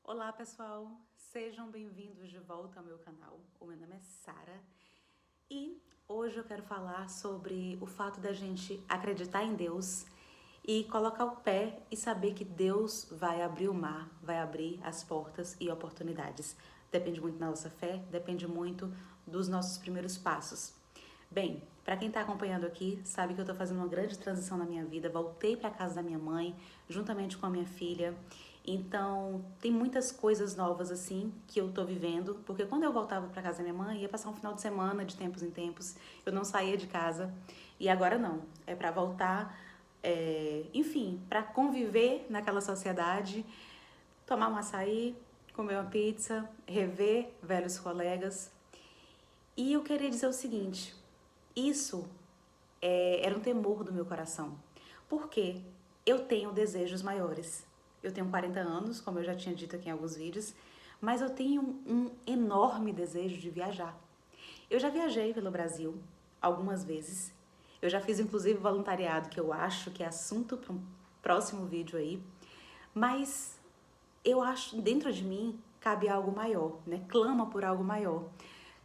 Olá pessoal, sejam bem-vindos de volta ao meu canal. O meu nome é Sara e hoje eu quero falar sobre o fato da gente acreditar em Deus e colocar o pé e saber que Deus vai abrir o mar, vai abrir as portas e oportunidades. Depende muito da nossa fé, depende muito dos nossos primeiros passos. Bem, para quem está acompanhando aqui, sabe que eu estou fazendo uma grande transição na minha vida. Voltei para casa da minha mãe, juntamente com a minha filha. Então, tem muitas coisas novas assim que eu estou vivendo, porque quando eu voltava para casa da minha mãe, ia passar um final de semana de tempos em tempos, eu não saía de casa. E agora não, é para voltar, enfim, para conviver naquela sociedade, tomar um açaí, comer uma pizza, rever velhos colegas. E eu queria dizer o seguinte: isso era um temor do meu coração. Porque eu tenho desejos maiores. Eu tenho 40 anos, como eu já tinha dito aqui em alguns vídeos, mas eu tenho um enorme desejo de viajar. Eu já viajei pelo Brasil algumas vezes. Eu já fiz inclusive voluntariado, que eu acho que é assunto para um próximo vídeo aí. Mas eu acho, dentro de mim, cabe algo maior, né? Clama por algo maior.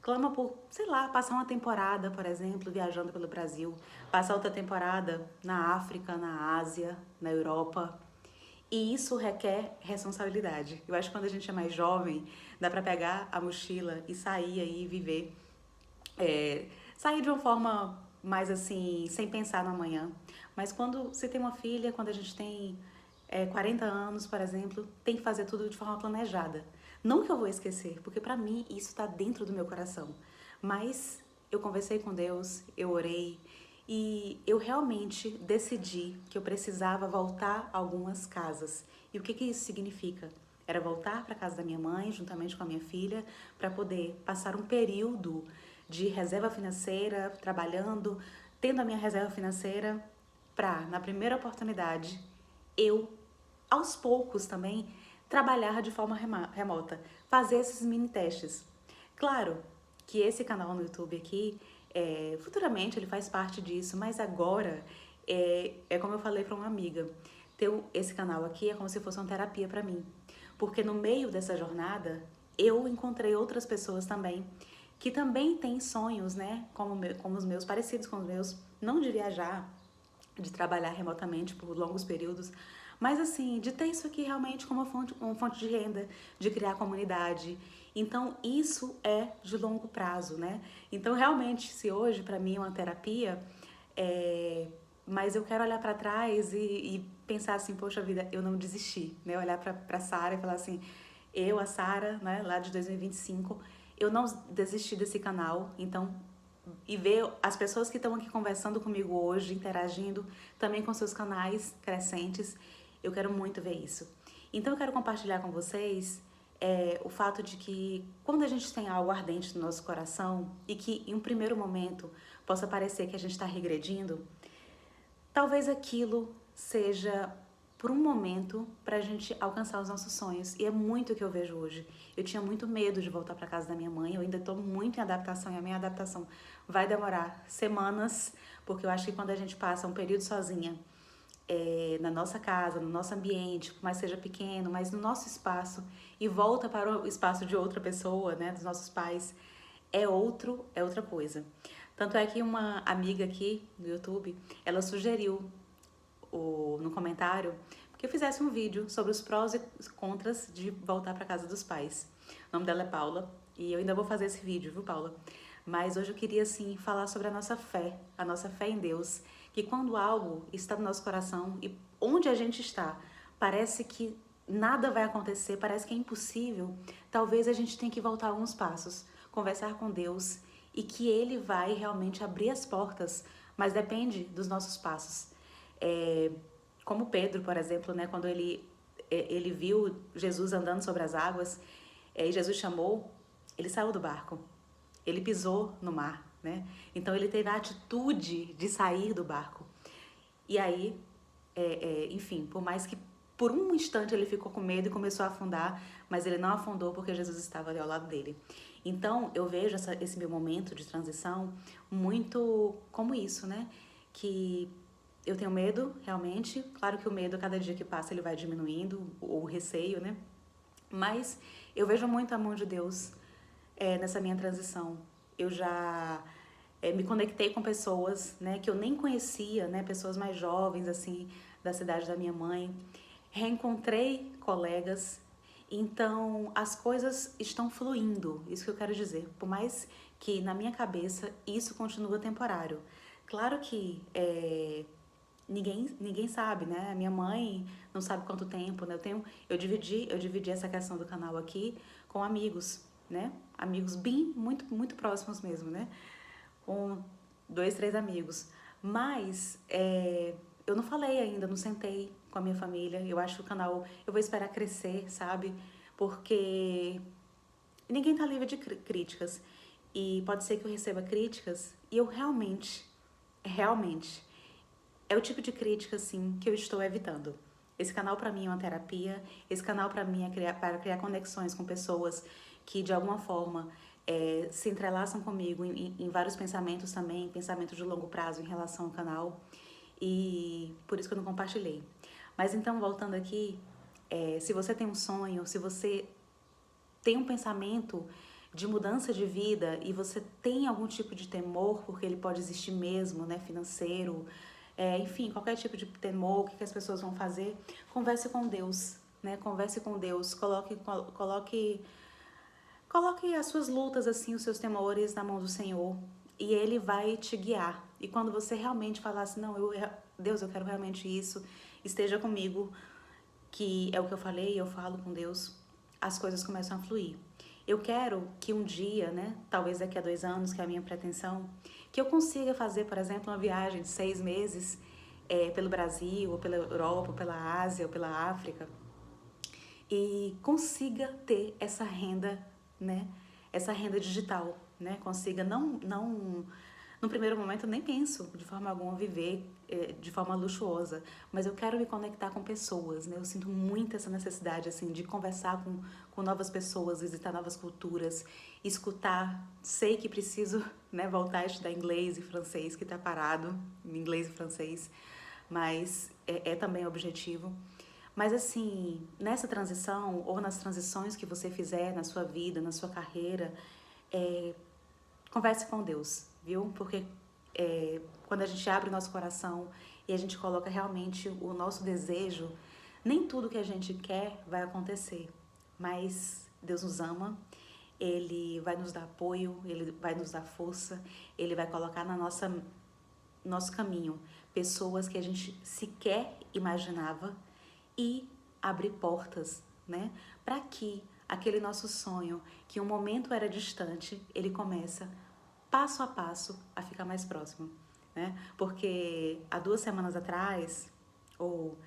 Clama por, sei lá, passar uma temporada, por exemplo, viajando pelo Brasil, passar outra temporada na África, na Ásia, na Europa. E isso requer responsabilidade. Eu acho que quando a gente é mais jovem, dá pra pegar a mochila e sair aí e viver. Sair de uma forma mais assim, sem pensar no amanhã. Mas quando você tem uma filha, quando a gente tem 40 anos, por exemplo, tem que fazer tudo de forma planejada. Não que eu vou esquecer, porque para mim isso está dentro do meu coração. Mas eu conversei com Deus, eu orei e eu realmente decidi que eu precisava voltar a algumas casas. E o que isso significa? Era voltar para casa da minha mãe, juntamente com a minha filha, para poder passar um período de reserva financeira, trabalhando, tendo a minha reserva financeira, para, na primeira oportunidade, eu, aos poucos também, trabalhar de forma remota, fazer esses mini testes. Claro que esse canal no YouTube aqui, futuramente ele faz parte disso, mas agora é como eu falei para uma amiga, ter esse canal aqui é como se fosse uma terapia para mim, porque no meio dessa jornada eu encontrei outras pessoas também que também têm sonhos, né, como os meus, parecidos com os meus, não de viajar, de trabalhar remotamente por longos períodos, mas assim, de ter isso aqui realmente como uma fonte de renda, de criar comunidade. Então, isso é de longo prazo, né? Então, realmente, se hoje para mim é uma terapia, mas eu quero olhar para trás e pensar assim, poxa vida, eu não desisti, né? Olhar para Sara e falar assim, eu, a Sara, né, lá de 2025, eu não desisti desse canal, então e ver as pessoas que estão aqui conversando comigo hoje, interagindo também com seus canais crescentes, eu quero muito ver isso. Então eu quero compartilhar com vocês o fato de que quando a gente tem algo ardente no nosso coração e que em um primeiro momento possa parecer que a gente está regredindo, talvez aquilo seja por um momento para a gente alcançar os nossos sonhos. E é muito o que eu vejo hoje. Eu tinha muito medo de voltar para casa da minha mãe, eu ainda estou muito em adaptação e a minha adaptação vai demorar semanas, porque eu acho que quando a gente passa um período sozinha, na nossa casa, no nosso ambiente, por mais seja pequeno, mas no nosso espaço, e volta para o espaço de outra pessoa, né, dos nossos pais, é outra coisa. Tanto é que uma amiga aqui no YouTube, ela sugeriu no comentário que eu fizesse um vídeo sobre os prós e contras de voltar para casa dos pais. O nome dela é Paula e eu ainda vou fazer esse vídeo, viu, Paula? Mas hoje eu queria sim falar sobre a nossa fé em Deus, que quando algo está no nosso coração e onde a gente está, parece que nada vai acontecer, parece que é impossível, talvez a gente tenha que voltar alguns passos, conversar com Deus e que Ele vai realmente abrir as portas, mas depende dos nossos passos. Como Pedro, por exemplo, né, quando ele viu Jesus andando sobre as águas, e Jesus chamou, ele saiu do barco, ele pisou no mar, né? Então ele teve a atitude de sair do barco. E aí, enfim, por mais que por um instante ele ficou com medo e começou a afundar, mas ele não afundou porque Jesus estava ali ao lado dele. Então eu vejo esse meu momento de transição muito como isso, né? Que eu tenho medo, realmente. Claro que o medo, cada dia que passa, ele vai diminuindo, ou o receio, né? Mas eu vejo muito a mão de Deus nessa minha transição. Eu já me conectei com pessoas, né, que eu nem conhecia, né, pessoas mais jovens, assim, da cidade da minha mãe. Reencontrei colegas, então as coisas estão fluindo, isso que eu quero dizer. Por mais que na minha cabeça isso continua temporário. Claro que ninguém sabe, né? A minha mãe não sabe quanto tempo, né? Eu dividi essa questão do canal aqui com amigos, né? Amigos bem muito próximos mesmo, né? Com 2, 3 amigos. Mas eu não falei ainda, não sentei com a minha família. Eu acho que o canal eu vou esperar crescer, sabe? Porque ninguém tá livre de críticas. E pode ser que eu receba críticas e eu realmente é o tipo de crítica, assim, que eu estou evitando. Esse canal para mim é uma terapia, esse canal para mim é para criar conexões com pessoas que de alguma forma se entrelaçam comigo em vários pensamentos também, pensamentos de longo prazo em relação ao canal, e por isso que eu não compartilhei. Mas então, voltando aqui, se você tem um sonho, se você tem um pensamento de mudança de vida e você tem algum tipo de temor, porque ele pode existir mesmo, né, financeiro, enfim, qualquer tipo de temor, o que as pessoas vão fazer, converse com Deus, né, converse com Deus, coloque as suas lutas, assim, os seus temores na mão do Senhor e Ele vai te guiar. E quando você realmente falar assim, não, Deus, eu quero realmente isso, esteja comigo, que é o que eu falei, eu falo com Deus, as coisas começam a fluir. Eu quero que um dia, né, talvez daqui a 2 anos, que é a minha pretensão, que eu consiga fazer, por exemplo, uma viagem de 6 meses pelo Brasil, ou pela Europa, ou pela Ásia, ou pela África, e consiga ter essa renda, né, essa renda digital, né, consiga não no primeiro momento eu nem penso de forma alguma viver de forma luxuosa, mas eu quero me conectar com pessoas, né? Eu sinto muito essa necessidade assim de conversar com novas pessoas, visitar novas culturas, escutar. Sei que preciso, né, voltar a estudar inglês e francês, que está parado, inglês e francês, mas é também objetivo. Mas assim, nessa transição ou nas transições que você fizer na sua vida, na sua carreira, converse com Deus, viu? Porque quando a gente abre o nosso coração e a gente coloca realmente o nosso desejo, nem tudo que a gente quer vai acontecer, mas Deus nos ama, Ele vai nos dar apoio, Ele vai nos dar força, Ele vai colocar na nosso caminho pessoas que a gente sequer imaginava e abrir portas, né? Para que aquele nosso sonho, que um momento era distante, ele começa passo a passo a ficar mais próximo, né? Porque há 2 semanas atrás, ou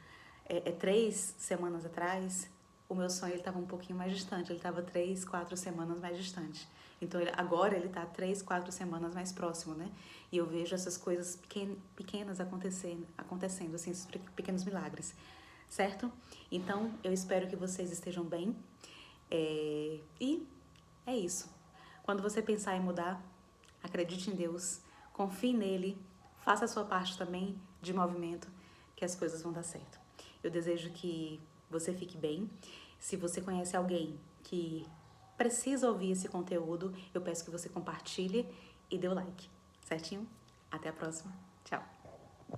3 semanas atrás, o meu sonho estava um pouquinho mais distante, ele estava 3, 4 semanas mais distante. Então agora ele está 3, 4 semanas mais próximo, né? E eu vejo essas coisas pequenas acontecendo, assim, esses pequenos milagres, certo? Então eu espero que vocês estejam bem. E é isso. Quando você pensar em mudar, acredite em Deus, confie nele, faça a sua parte também de movimento, que as coisas vão dar certo. Eu desejo que você fique bem. Se você conhece alguém que precisa ouvir esse conteúdo, eu peço que você compartilhe e dê o like, certinho? Até a próxima. Tchau!